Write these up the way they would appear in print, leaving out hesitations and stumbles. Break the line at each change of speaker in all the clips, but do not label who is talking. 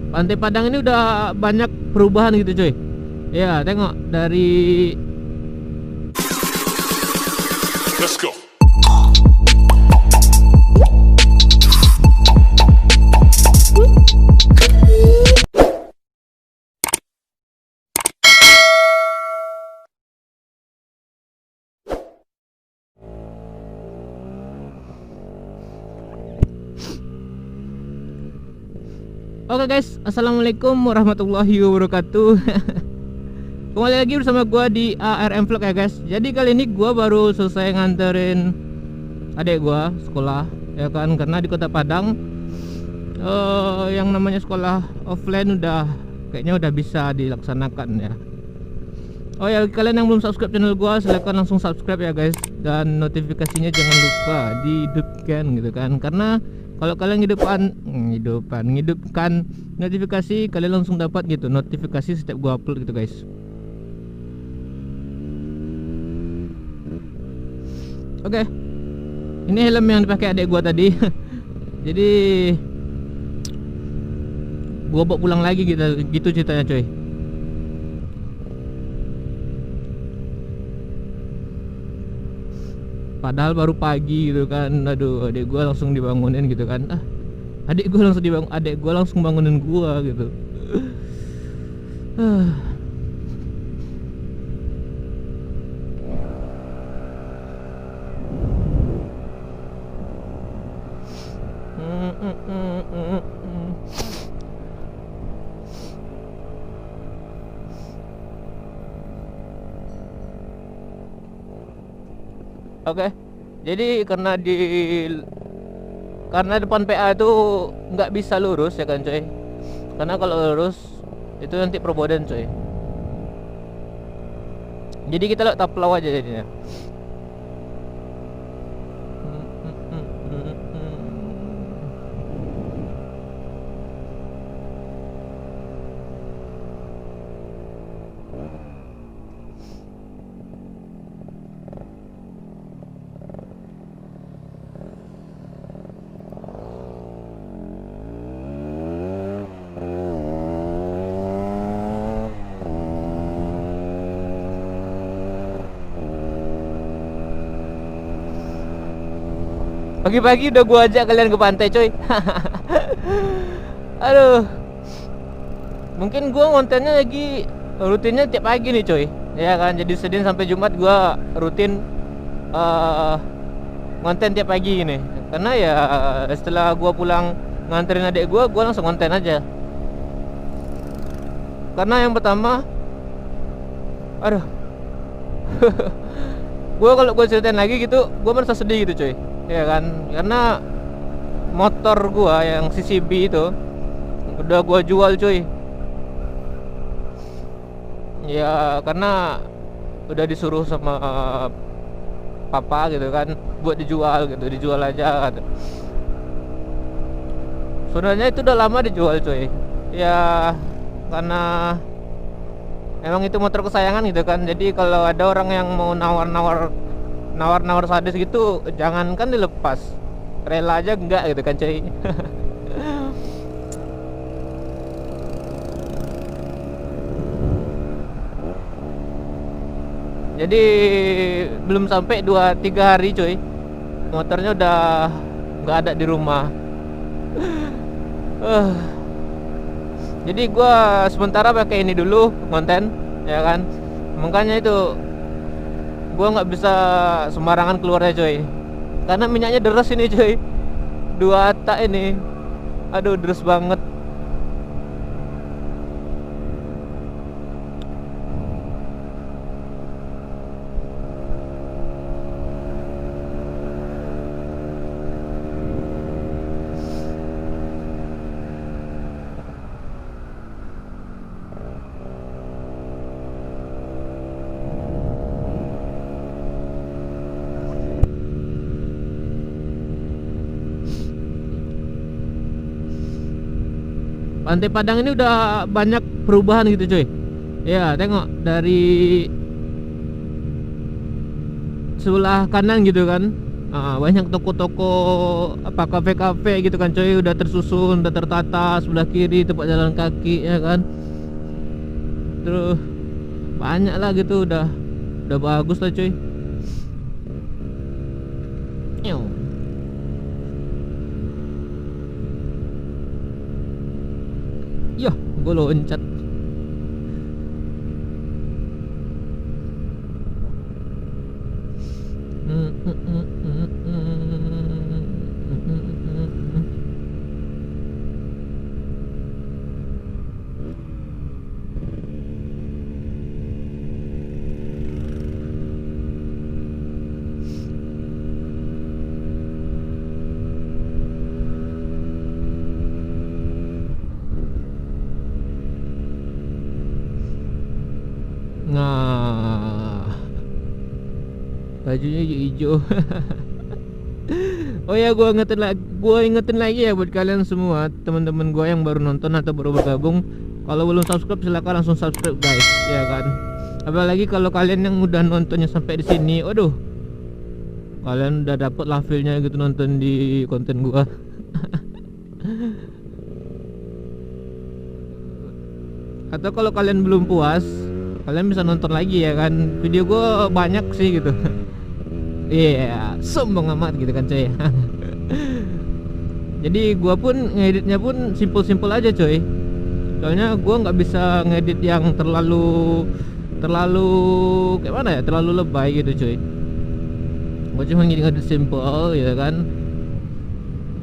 Pantai Padang ini udah banyak perubahan gitu cuy. Ya tengok dari
Let's go.
Oke guys, assalamualaikum warahmatullahi wabarakatuh. Kembali lagi bersama gua di ARM Vlog ya guys. Jadi kali ini gua baru selesai nganterin adik gua sekolah ya kan, karena di Kota Padang yang namanya sekolah offline kayaknya udah bisa dilaksanakan ya. Oh ya, kalian yang belum subscribe channel gua silahkan langsung subscribe ya guys, dan notifikasinya jangan lupa dihidupkan gitu kan, karena kalau kalian hidupkan notifikasi, kalian langsung dapat gitu notifikasi setiap gua upload gitu guys. Oke. Ini helm yang dipakai adik gua tadi. Jadi gua bawa pulang lagi gitu ceritanya coy. Padahal baru pagi gitu kan. Aduh, adik gua langsung dibangunin gitu kan. Adik gua langsung bangunin gua gitu. Oke. Jadi karena depan PA itu nggak bisa lurus ya kan coy. Karena kalau lurus itu nanti perboden coy. Jadi kita lewat taplau aja jadinya. Pagi-pagi udah gua ajak kalian ke pantai coy. Aduh. Mungkin gua ngontennya lagi rutinnya tiap pagi nih coy. Ya kan, jadi Senin sampai Jumat gua rutin ngonten tiap pagi gini. Karena ya setelah gua pulang nganterin adik gua langsung ngonten aja. Karena yang pertama, aduh. Kalau gua ceritain lagi gitu, gua merasa sedih gitu coy. Ya kan, karena motor gua yang CCB itu udah gua jual cuy. Ya karena udah disuruh sama papa gitu kan buat dijual gitu, dijual aja gitu. Sebenarnya itu udah lama dijual cuy. Ya karena emang itu motor kesayangan gitu kan. Jadi kalau ada orang yang mau nawar-nawar sadis gitu, jangankan dilepas, rela aja enggak gitu kan cuy. Jadi belum sampai 2-3 hari cuy, motornya udah nggak ada di rumah. Jadi gua sementara pakai ini dulu konten ya kan, makanya itu gua nggak bisa sembarangan keluarnya coy, karena minyaknya deres ini coy, 2 tak ini, aduh deres banget. Pantai Padang ini udah banyak perubahan gitu cuy. Ya tengok dari sebelah kanan gitu kan, Banyak toko-toko, apa, kafe-kafe gitu kan coy, udah tersusun, udah tertata sebelah kiri tempat jalan kaki ya kan. Terus banyak lah gitu, udah bagus lah coy. Nyew. Yah, gue loncat. Nah, bajunya hijau. Oh ya, gua ingetin lagi ya buat kalian semua, teman-teman gua yang baru nonton atau baru bergabung. Kalau belum subscribe silahkan langsung subscribe guys, ya kan. Apalagi kalau kalian yang udah nontonnya sampai di sini, waduh, kalian udah dapet lah feel-nya gitu nonton di konten gua. Atau kalau kalian belum puas, kalian bisa nonton lagi ya kan. Video gua banyak sih gitu. Iya, sombong amat gitu kan coy. Jadi gua pun ngeditnya pun simpel-simpel aja coy. Soalnya gua nggak bisa ngedit yang terlalu kayak mana ya, terlalu lebay gitu coy. Gua cuma ngedit simpel ya kan.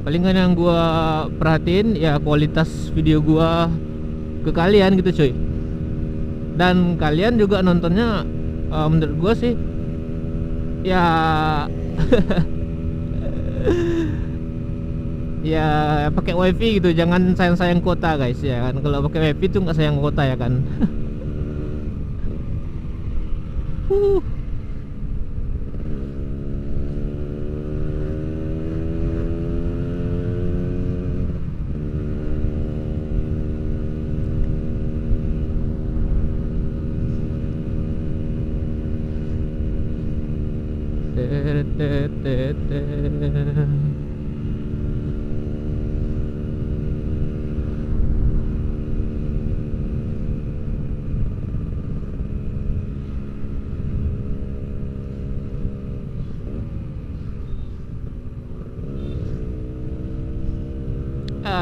Palingan yang gua perhatiin ya kualitas video gua ke kalian gitu coy. Dan kalian juga nontonnya menurut gua sih ya ya pakai wifi gitu, jangan sayang-sayang kuota guys ya kan. Kalau pakai wifi tuh nggak sayang kuota ya kan.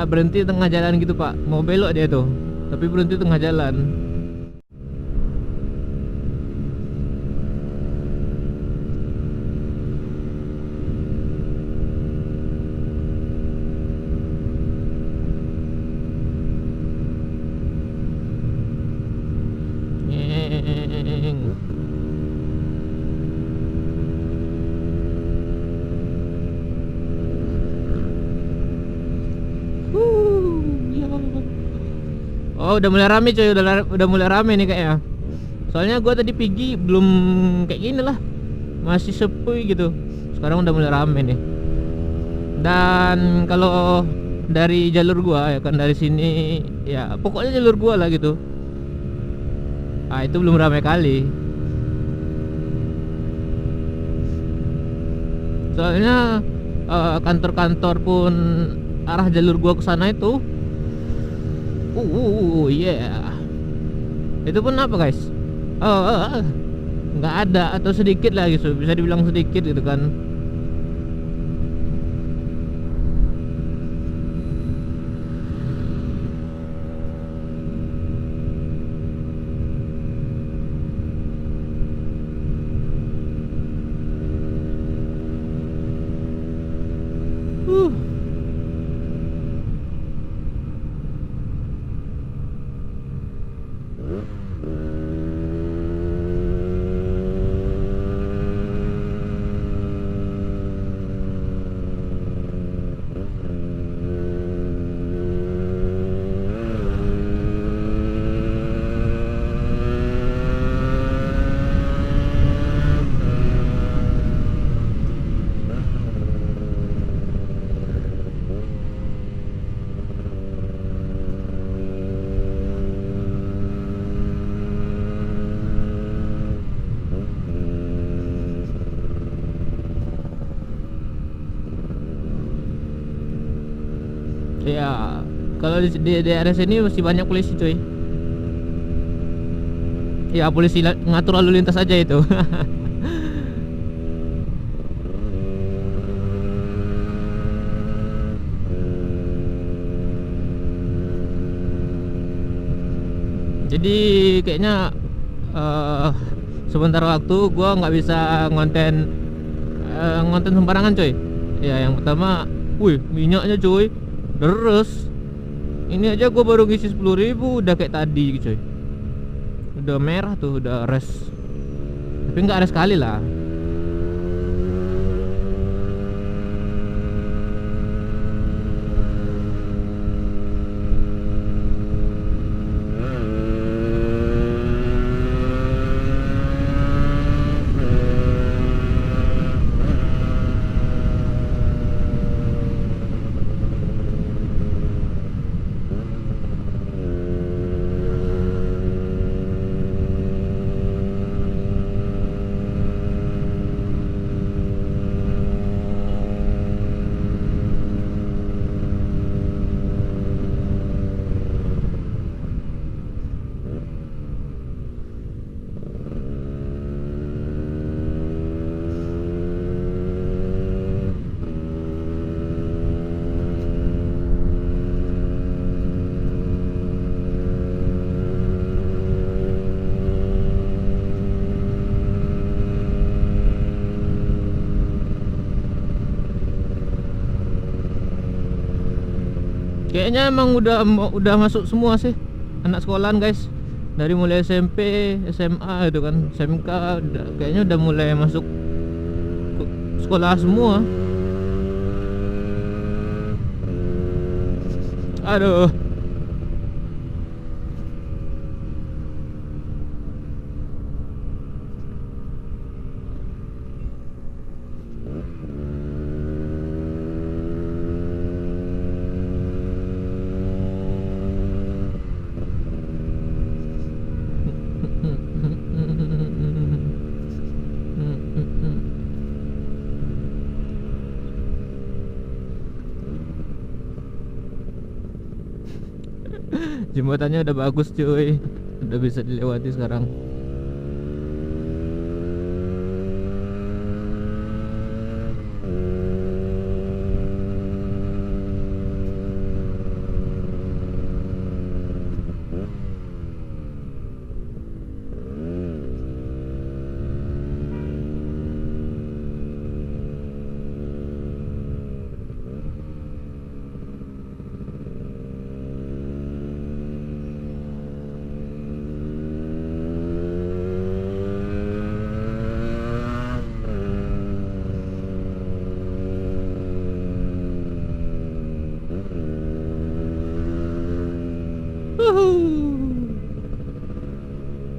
Berhenti tengah jalan gitu pak, mau belok dia tuh tapi berhenti tengah jalan. Ya. Oh udah mulai rame coy, udah mulai rame nih kayaknya. Soalnya gua tadi pergi belum kayak gini lah, masih sepi gitu. Sekarang udah mulai rame nih. Dan kalau dari jalur gua ya kan, dari sini ya pokoknya jalur gua lah gitu, itu belum ramai kali. Soalnya kantor-kantor pun arah jalur gua ke sana itu yeah, itu pun apa guys, nggak ada atau sedikit lah gitu, bisa dibilang sedikit gitu kan. Ya, kalau di daerah sini masih banyak polisi cuy. Ya polisi ngatur lalu lintas aja itu. Jadi kayaknya sebentar waktu gua nggak bisa ngonten sembarangan coy. Ya yang pertama, wih minyaknya coy, deres. Ini aja gua baru ngisi 10.000 udah kayak tadi coy. Udah merah tuh, udah res. Tapi nggak res sekali lah. Kayaknya emang udah masuk semua sih anak sekolahan guys. Dari mulai SMP, SMA itu kan, SMK kayaknya udah mulai masuk sekolah semua. Aduh. Jembatannya udah bagus cuy, udah bisa dilewati sekarang.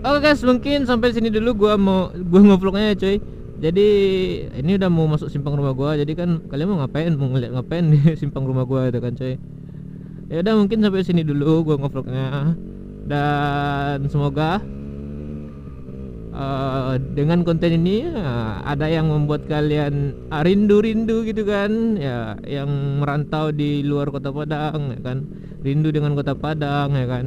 Oke guys, mungkin sampai sini dulu gua ngevlognya ya cuy. Jadi ini udah mau masuk simpang rumah gua. Jadi kan kalian mau ngapain? Mau ngeliat ngapain di simpang rumah gua itu kan cuy. Ya udah mungkin sampai sini dulu gua ngevlognya. Dan semoga dengan konten ini ada yang membuat kalian rindu-rindu gitu kan ya, yang merantau di luar kota Padang ya kan, rindu dengan kota Padang ya kan.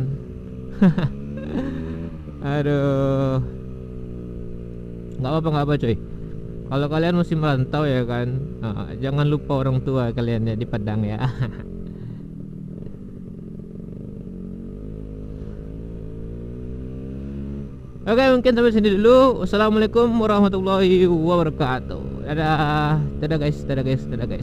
Aduh, nggak apa cuy. Kalau kalian masih merantau ya kan, jangan lupa orang tua kalian ya di Padang ya. Oke, mungkin sampai sini dulu. Wassalamualaikum warahmatullahi wabarakatuh. Dadah, dadah guys, dadah guys, dadah guys.